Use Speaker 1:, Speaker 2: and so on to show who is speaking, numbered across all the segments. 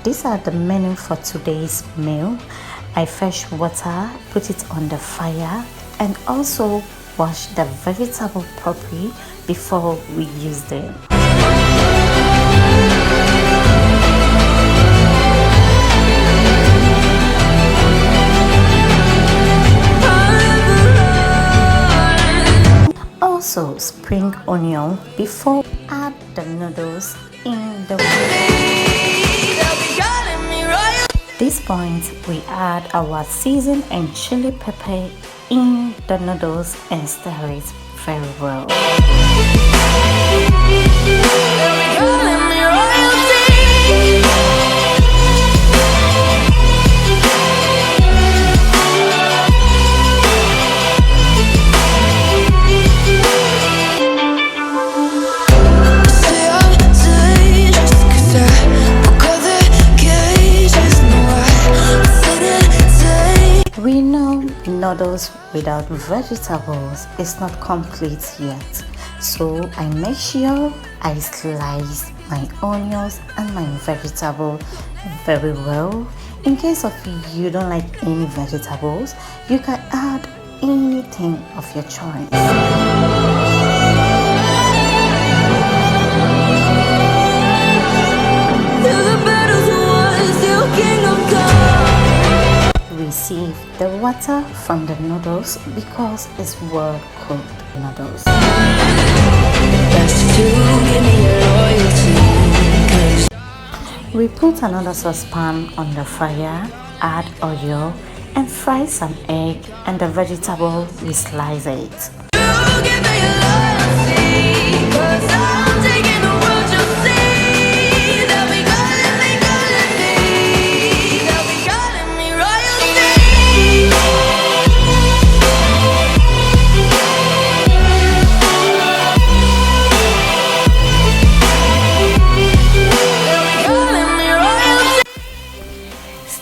Speaker 1: these are the menu for today's meal. I fetch water, put it on the fire, and also wash the vegetable properly before we use them. Also spring onion before add the noodles in the this point we add our season and chili pepper in the noodles and stir it very well. We know noodles without vegetables is not complete yet, so I make sure I slice my onions and my vegetable very well. In case of you don't like any vegetables, you can add anything of your choice. Receive the water from the noodles because it's well cooked noodles. We put another saucepan on the fire, add oil and fry some egg and the vegetable we slice it.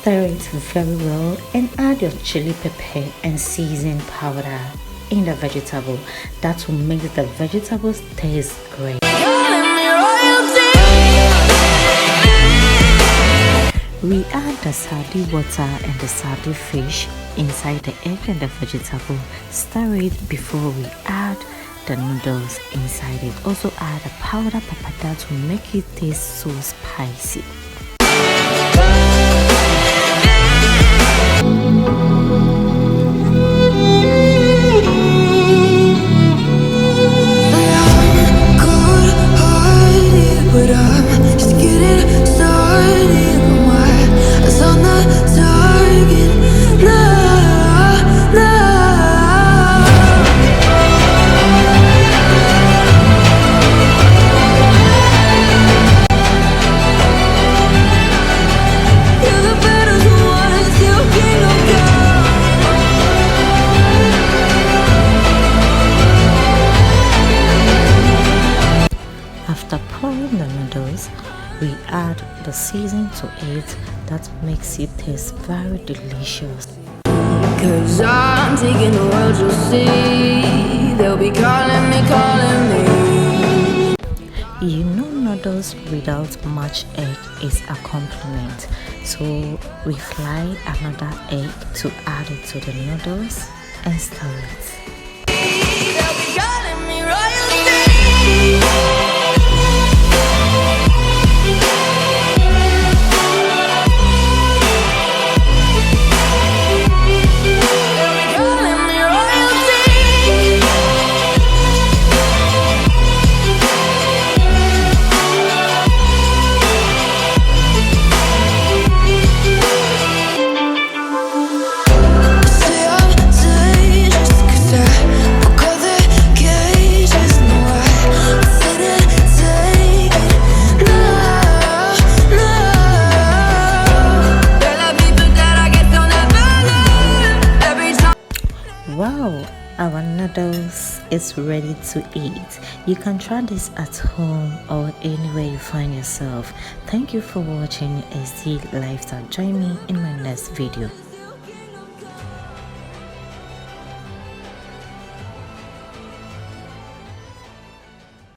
Speaker 1: Stir it very well and add your chili pepper and seasoning powder in the vegetable. That will make the vegetables taste great. We add the sardine water and the sardine fish inside the egg and the vegetable. Stir it before we add the noodles inside it. Also add a powder pepper that will make it taste so spicy. After pouring the noodles, we add the seasoning to it that makes it taste very delicious. Cause I'm taking the world, you'll see. They'll be calling me. You know noodles without much egg is a compliment. So we fry another egg to add it to the noodles and stir it. They'll be calling me royalty. Wow, our noodles is ready to eat. You can try this at home or anywhere you find yourself. Thank you for watching SD Lifestyle. Join me in my next video.